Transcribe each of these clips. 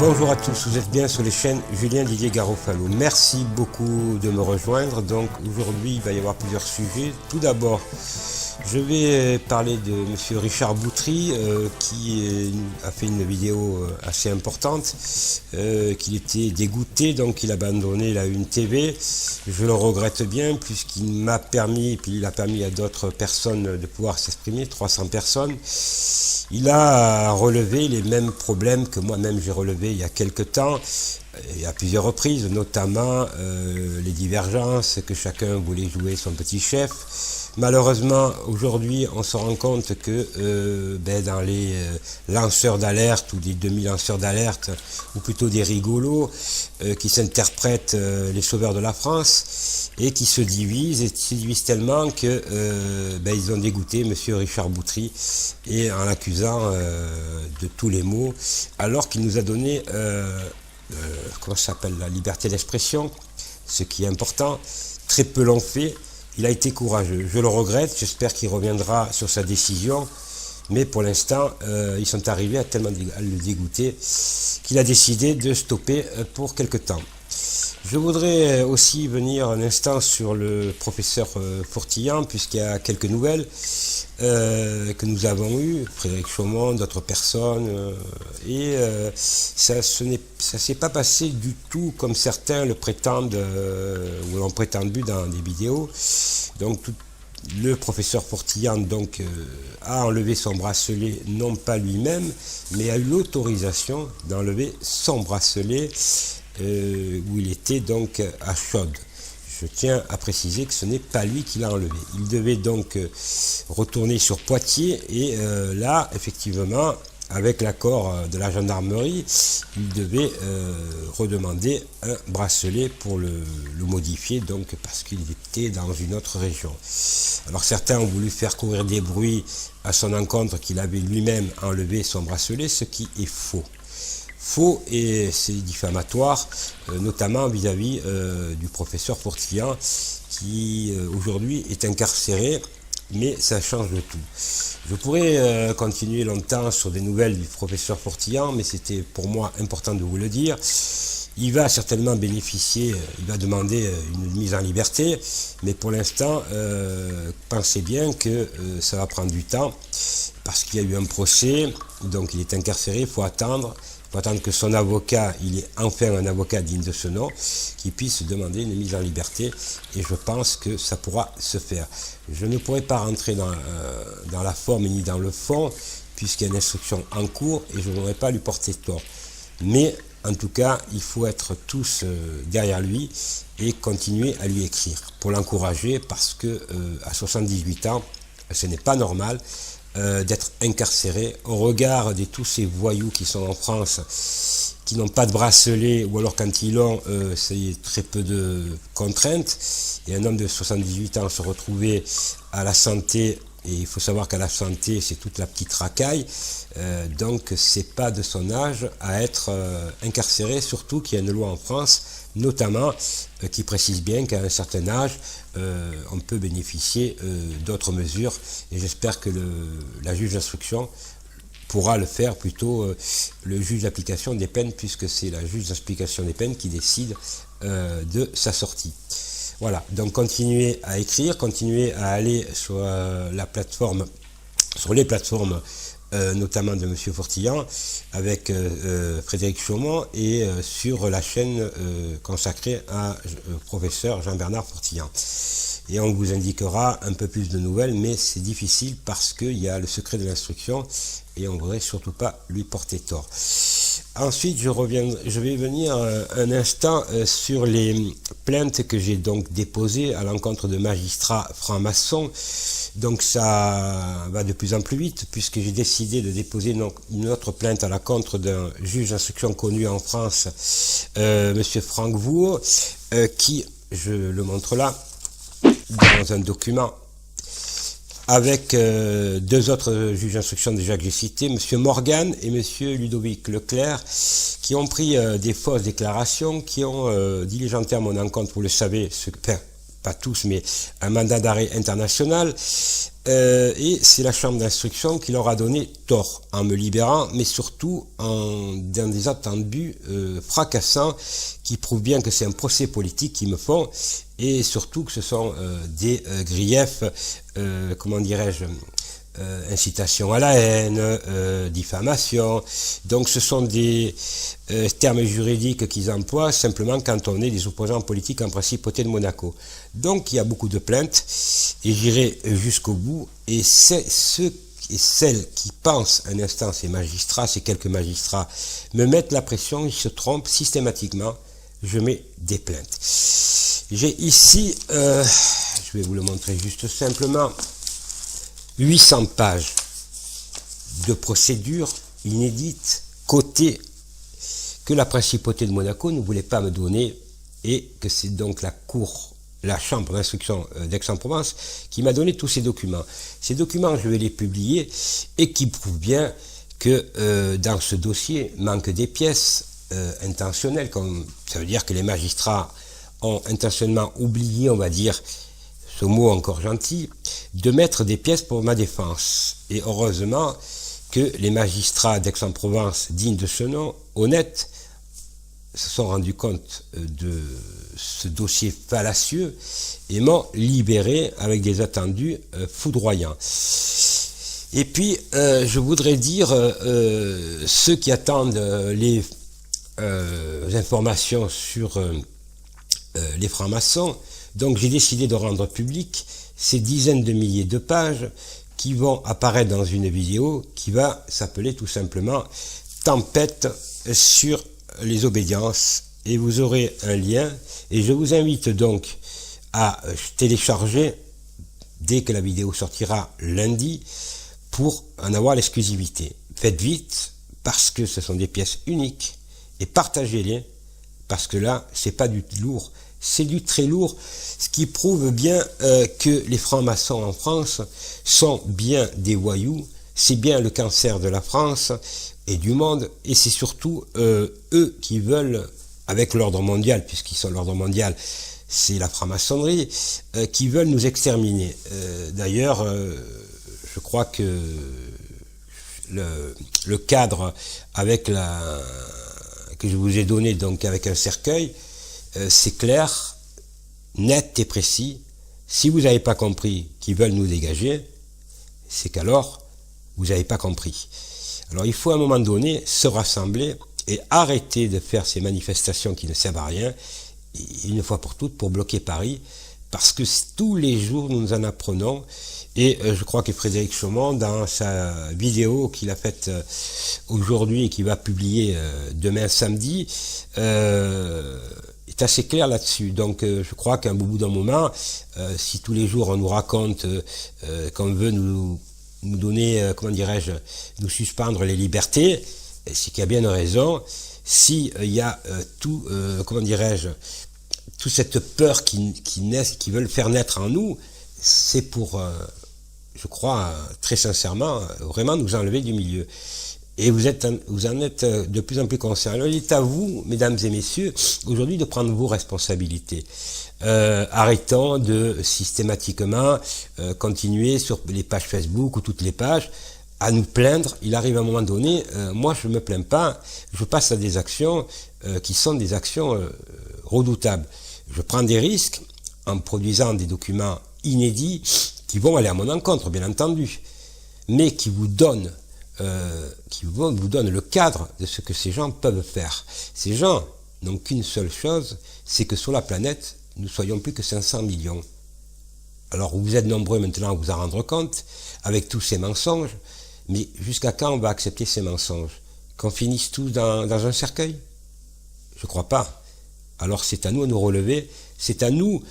Bonjour à tous, vous êtes bien sur les chaînes Julien Didier Garofalo. Merci beaucoup de me rejoindre. Donc aujourd'hui il va y avoir plusieurs sujets. Tout d'abord, je vais parler de monsieur Richard Boutry qui a fait une vidéo assez importante, qu'il était dégoûté, donc il a abandonné la Une TV. Je le regrette bien puisqu'il m'a permis, puis il a permis à d'autres personnes de pouvoir s'exprimer, 300 personnes. Il a relevé les mêmes problèmes que moi-même j'ai relevé il y a quelque temps, et à plusieurs reprises, notamment les divergences, que chacun voulait jouer son petit chef. Malheureusement, aujourd'hui, on se rend compte que dans les lanceurs d'alerte ou des demi-lanceurs d'alerte, ou plutôt des rigolos, qui s'interprètent les sauveurs de la France et qui se divisent tellement que ils ont dégoûté monsieur Richard Boutry et en l'accusant de tous les maux, alors qu'il nous a donné comment ça s'appelle, la liberté d'expression, ce qui est important. Très peu l'ont fait. Il a été courageux, je le regrette, j'espère qu'il reviendra sur sa décision, mais pour l'instant, ils sont arrivés à tellement à le dégoûter qu'il a décidé de stopper pour quelque temps. Je voudrais aussi venir un instant sur le professeur Fourtillan, puisqu'il y a quelques nouvelles que nous avons eues, Frédéric Chaumont, d'autres personnes, et ça s'est pas passé du tout comme certains le prétendent, ou l'ont prétendu dans des vidéos. Donc le professeur Fourtillan a enlevé son bracelet, non pas lui-même, mais a eu l'autorisation d'enlever son bracelet où il était donc à Chaudes. Je tiens à préciser que ce n'est pas lui qui l'a enlevé. Il devait donc retourner sur Poitiers et là, effectivement, avec l'accord de la gendarmerie, il devait redemander un bracelet pour le modifier, donc parce qu'il était dans une autre région. Alors certains ont voulu faire courir des bruits à son encontre qu'il avait lui-même enlevé son bracelet, ce qui est faux. Faux, et c'est diffamatoire, notamment vis-à-vis du professeur Fourtillan qui aujourd'hui est incarcéré, mais ça change de tout. Je pourrais continuer longtemps sur des nouvelles du professeur Fourtillan, mais c'était pour moi important de vous le dire. Il va certainement bénéficier, il va demander une mise en liberté, mais pour l'instant, pensez bien que ça va prendre du temps, parce qu'il y a eu un procès, donc il est incarcéré, il faut attendre que son avocat, il est enfin un avocat digne de ce nom, qui puisse demander une mise en liberté, et je pense que ça pourra se faire. Je ne pourrai pas rentrer dans la forme ni dans le fond, puisqu'il y a une instruction en cours, et je ne voudrais pas lui porter tort. Mais en tout cas, il faut être tous derrière lui et continuer à lui écrire pour l'encourager, parce que à 78 ans, ce n'est pas normal d'être incarcéré au regard de tous ces voyous qui sont en France, qui n'ont pas de bracelet, ou alors quand ils l'ont, c'est très peu de contraintes. Et un homme de 78 ans se retrouver à la santé, et il faut savoir qu'à la santé c'est toute la petite racaille, donc c'est pas de son âge à être incarcéré, surtout qu'il y a une loi en France notamment qui précise bien qu'à un certain âge on peut bénéficier d'autres mesures, et j'espère que la juge d'instruction pourra le faire, plutôt le juge d'application des peines, puisque c'est la juge d'application des peines qui décide de sa sortie. Voilà, donc continuez à écrire, continuez à aller sur la plateforme, sur les plateformes notamment de monsieur Fourtillan avec Frédéric Chaumont, et sur la chaîne consacrée à professeur Jean-Bernard Fourtillan. Et on vous indiquera un peu plus de nouvelles, mais c'est difficile parce qu'il y a le secret de l'instruction et on ne voudrait surtout pas lui porter tort. Ensuite, je vais venir un instant sur les plaintes que j'ai donc déposées à l'encontre de magistrats francs-maçons. Donc ça va de plus en plus vite, puisque j'ai décidé de déposer une autre plainte à l'encontre d'un juge d'instruction connu en France, monsieur Franck Vaux, qui, je le montre là, dans un document, avec deux autres juges d'instruction déjà que j'ai cités, M. Morgan et M. Ludovic Leclerc, qui ont pris des fausses déclarations, qui ont diligenté à mon encontre, vous le savez, pas tous, mais un mandat d'arrêt international. Et c'est la chambre d'instruction qui leur a donné tort en me libérant, mais surtout dans des attendus fracassants qui prouvent bien que c'est un procès politique qu'ils me font, et surtout que ce sont des griefs, comment dirais-je, incitation à la haine, diffamation. Donc ce sont des termes juridiques qu'ils emploient simplement quand on est des opposants politiques en principauté de Monaco. Donc il y a beaucoup de plaintes et j'irai jusqu'au bout. Et c'est ceux et celles qui pensent un instant, ces magistrats, ces quelques magistrats, me mettent la pression, ils se trompent systématiquement, je mets des plaintes. J'ai ici, je vais vous le montrer juste simplement, 800 pages de procédures inédites, cotées, que la principauté de Monaco ne voulait pas me donner, et que c'est donc la chambre d'instruction d'Aix-en-Provence qui m'a donné tous ces documents. Ces documents, je vais les publier, et qui prouvent bien que dans ce dossier manquent des pièces intentionnelles, comme ça veut dire que les magistrats ont intentionnellement oublié, on va dire, ce mot encore gentil, de mettre des pièces pour ma défense. Et heureusement que les magistrats d'Aix-en-Provence, dignes de ce nom, honnêtes, se sont rendus compte de ce dossier fallacieux et m'ont libéré avec des attendus foudroyants. Et puis, je voudrais dire, ceux qui attendent les informations sur les francs-maçons, donc j'ai décidé de rendre public ces dizaines de milliers de pages qui vont apparaître dans une vidéo qui va s'appeler tout simplement « Tempête sur les obédiences ». Et vous aurez un lien, et je vous invite donc à télécharger dès que la vidéo sortira lundi pour en avoir l'exclusivité. Faites vite, parce que ce sont des pièces uniques, et partagez-les, parce que là, c'est pas du lourd, c'est du très lourd, ce qui prouve bien que les francs-maçons en France sont bien des voyous, c'est bien le cancer de la France et du monde, et c'est surtout eux qui veulent, avec l'ordre mondial, puisqu'ils sont l'ordre mondial, c'est la franc-maçonnerie, qui veulent nous exterminer. D'ailleurs, je crois que le cadre avec que je vous ai donné, donc avec un cercueil, c'est clair, net et précis. Si vous n'avez pas compris qu'ils veulent nous dégager, c'est qu'alors vous n'avez pas compris. Alors il faut à un moment donné se rassembler et arrêter de faire ces manifestations qui ne servent à rien, une fois pour toutes, pour bloquer Paris, parce que tous les jours nous en apprenons. Et je crois que Frédéric Chaumont, dans sa vidéo qu'il a faite aujourd'hui et qu'il va publier demain samedi, est assez clair là-dessus. Donc je crois qu'à un bout d'un moment, si tous les jours on nous raconte qu'on veut nous donner, comment dirais-je, nous suspendre les libertés, c'est qu'il y a bien une raison. Si il y a comment dirais-je, toute cette peur qui naît, qui veulent faire naître en nous, c'est pour, je crois très sincèrement, vraiment nous enlever du milieu. Et vous en êtes de plus en plus conscients. Alors il est à vous, mesdames et messieurs, aujourd'hui de prendre vos responsabilités. Arrêtons de systématiquement continuer sur les pages Facebook ou toutes les pages à nous plaindre. Il arrive un moment donné, moi je ne me plains pas, je passe à des actions qui sont des actions redoutables. Je prends des risques en produisant des documents inédits qui vont aller à mon encontre, bien entendu, mais qui vous donnent le cadre de ce que ces gens peuvent faire. Ces gens n'ont qu'une seule chose, c'est que sur la planète, nous soyons plus que 500 millions. Alors vous êtes nombreux maintenant à vous en rendre compte, avec tous ces mensonges, mais jusqu'à quand on va accepter ces mensonges? Qu'on finisse tous dans un cercueil? Je crois pas. Alors c'est à nous à nous relever, c'est à nous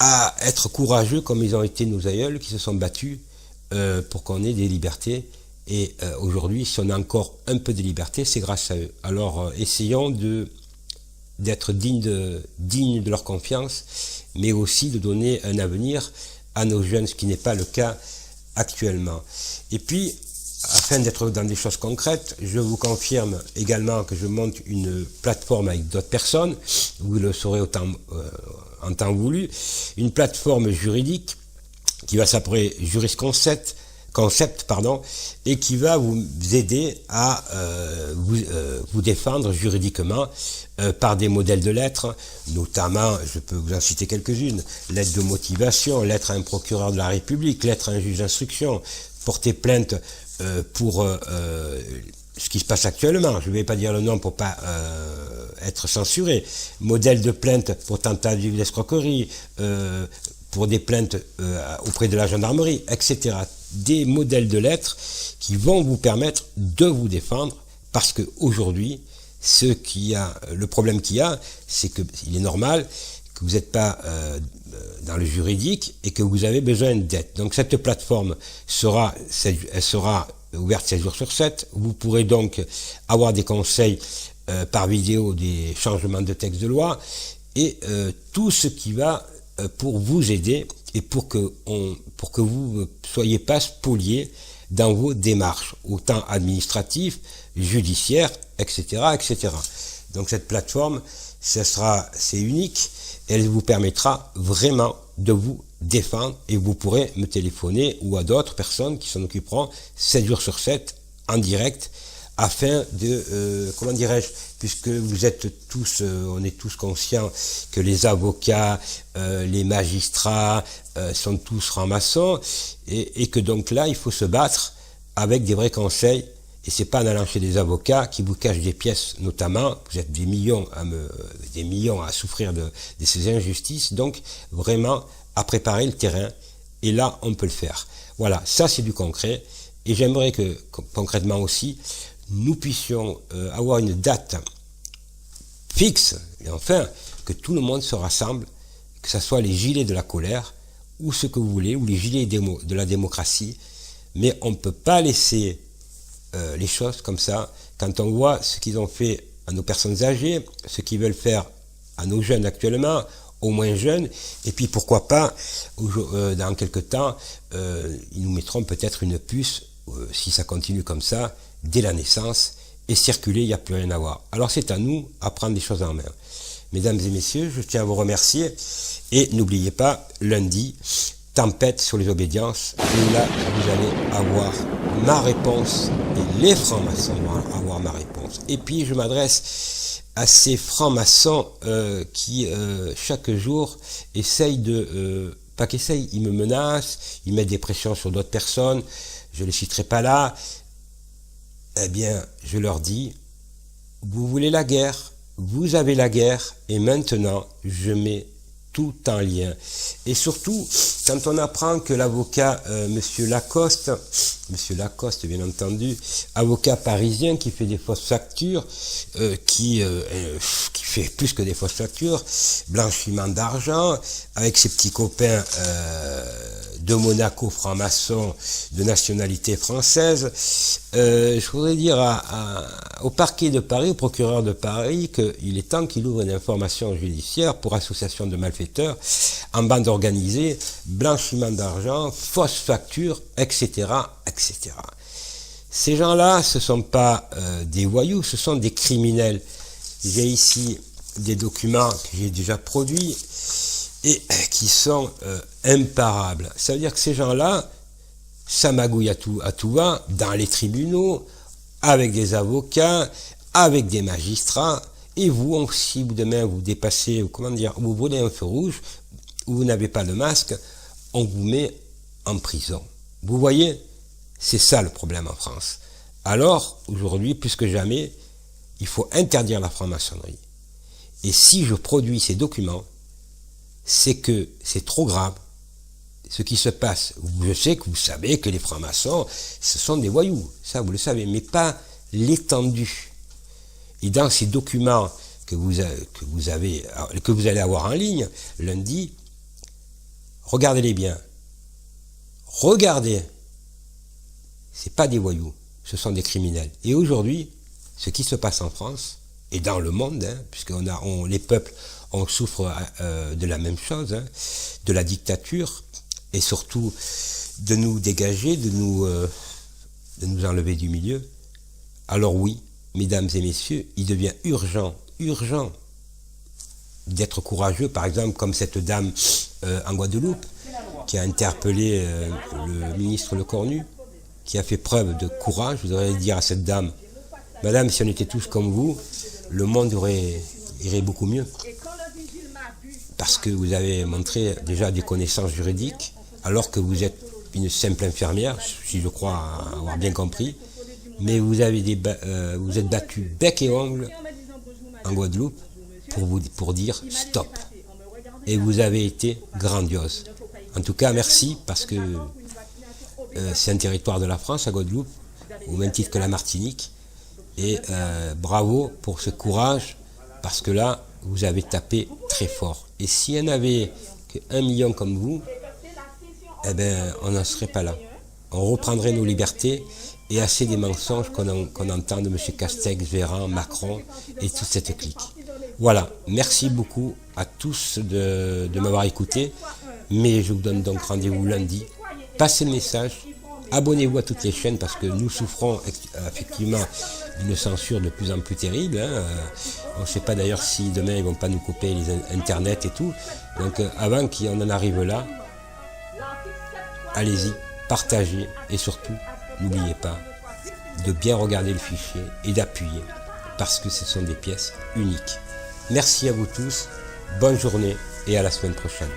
à être courageux comme ils ont été nos aïeuls qui se sont battus pour qu'on ait des libertés. Et aujourd'hui, si on a encore un peu de liberté, c'est grâce à eux. Alors essayons d'être dignes de leur confiance, mais aussi de donner un avenir à nos jeunes, ce qui n'est pas le cas actuellement. Et puis, afin d'être dans des choses concrètes, je vous confirme également que je monte une plateforme avec d'autres personnes. Vous le saurez en temps voulu, une plateforme juridique qui va s'appeler Jurisconcept, et qui va vous aider à vous défendre juridiquement par des modèles de lettres, notamment, je peux vous en citer quelques-unes, lettre de motivation, lettre à un procureur de la République, lettre à un juge d'instruction, porter plainte pour ce qui se passe actuellement, je ne vais pas dire le nom pour pas être censuré, modèle de plainte pour tentative d'escroquerie, pour des plaintes auprès de la gendarmerie, etc. Des modèles de lettres qui vont vous permettre de vous défendre, parce que aujourd'hui, le problème qu'il y a, c'est qu'il est normal que vous n'êtes pas dans le juridique et que vous avez besoin d'aide. Donc cette plateforme sera ouverte 7 jours sur 7. Vous pourrez donc avoir des conseils par vidéo, des changements de texte de loi et tout ce qui va pour vous aider et pour que vous ne soyez pas spoliés dans vos démarches, autant administratives, judiciaires, etc., etc. Donc cette plateforme, c'est unique, elle vous permettra vraiment de vous défendre et vous pourrez me téléphoner ou à d'autres personnes qui s'en occuperont 7 jours sur 7 en direct, afin de, comment dirais-je, puisque vous êtes tous, on est tous conscients que les avocats, les magistrats sont tous francs-maçons, et que donc là, il faut se battre avec des vrais conseils, et c'est pas en allant chez des avocats qui vous cachent des pièces, notamment, vous êtes des millions à souffrir de ces injustices, donc vraiment à préparer le terrain, et là, on peut le faire. Voilà, ça c'est du concret, et j'aimerais que, concrètement aussi, nous puissions avoir une date fixe, et enfin, que tout le monde se rassemble, que ce soit les gilets de la colère, ou ce que vous voulez, ou les gilets de la démocratie, mais on ne peut pas laisser les choses comme ça, quand on voit ce qu'ils ont fait à nos personnes âgées, ce qu'ils veulent faire à nos jeunes actuellement, aux moins jeunes, et puis pourquoi pas, dans quelques temps, ils nous mettront peut-être une puce, si ça continue comme ça, dès la naissance, et circuler, il n'y a plus rien à voir. Alors c'est à nous à prendre les choses en main. Mesdames et messieurs, je tiens à vous remercier, et n'oubliez pas, lundi, tempête sur les obédiences, et là, vous allez avoir ma réponse, et les francs-maçons vont avoir ma réponse. Et puis, je m'adresse à ces francs-maçons qui, chaque jour, essayent pas qu'essayent, ils me menacent, ils mettent des pressions sur d'autres personnes, je ne les citerai pas là. Eh bien, je leur dis, vous voulez la guerre, vous avez la guerre, et maintenant, je mets tout en lien. Et surtout, quand on apprend que l'avocat, monsieur Lacoste, bien entendu, avocat parisien qui fait des fausses factures, qui fait plus que des fausses factures, blanchiment d'argent, avec ses petits copains de Monaco, franc-maçon, de nationalité française, je voudrais dire au parquet de Paris, au procureur de Paris, qu'il est temps qu'il ouvre une information judiciaire pour association de malfaiteurs en bande organisée, blanchiment d'argent, fausses factures, etc., etc. Ces gens-là, ce ne sont pas des voyous, ce sont des criminels. J'ai ici des documents que j'ai déjà produits et qui sont imparables. Ça veut dire que ces gens-là, ça magouille à tout va, dans les tribunaux, avec des avocats, avec des magistrats, et vous, si vous demain vous dépassez, vous brûlez un feu rouge, ou vous n'avez pas de masque, on vous met en prison. Vous voyez, c'est ça le problème en France. Alors, aujourd'hui, plus que jamais, il faut interdire la franc-maçonnerie. Et si je produis ces documents, c'est que c'est trop grave. Ce qui se passe, je sais que vous savez que les francs-maçons, ce sont des voyous, ça vous le savez, mais pas l'étendue. Et dans ces documents que vous allez avoir en ligne, lundi, regardez-les bien. Regardez. C'est pas des voyous, ce sont des criminels. Et aujourd'hui, ce qui se passe en France, et dans le monde, puisque les peuples, on souffre de la même chose, de la dictature, et surtout de nous dégager, de nous enlever du milieu. Alors oui, mesdames et messieurs, il devient urgent d'être courageux, par exemple comme cette dame en Guadeloupe qui a interpellé le ministre Lecornu, qui a fait preuve de courage. Je voudrais dire à cette dame, madame, si on était tous comme vous, le monde irait beaucoup mieux. Parce que vous avez montré déjà des connaissances juridiques, alors que vous êtes une simple infirmière, si je crois avoir bien compris, mais vous êtes battu bec et ongle en Guadeloupe pour dire stop. Et vous avez été grandiose. En tout cas, merci, parce que c'est un territoire de la France, la Guadeloupe, au même titre que la Martinique. Et bravo pour ce courage, parce que là, vous avez tapé très fort. Et s'il n'y en avait qu'1 million comme vous, eh ben, on n'en serait pas là. On reprendrait nos libertés et assez des mensonges qu'on entend de M. Castex, Véran, Macron et toute cette clique. Voilà, merci beaucoup à tous de m'avoir écouté, mais je vous donne donc rendez-vous lundi. Passez le message, abonnez-vous à toutes les chaînes parce que nous souffrons effectivement d'une censure de plus en plus terrible. On ne sait pas d'ailleurs si demain ils ne vont pas nous couper les internet et tout. Donc avant qu'on en arrive là, allez-y, partagez et surtout, n'oubliez pas de bien regarder le fichier et d'appuyer parce que ce sont des pièces uniques. Merci à vous tous, bonne journée et à la semaine prochaine.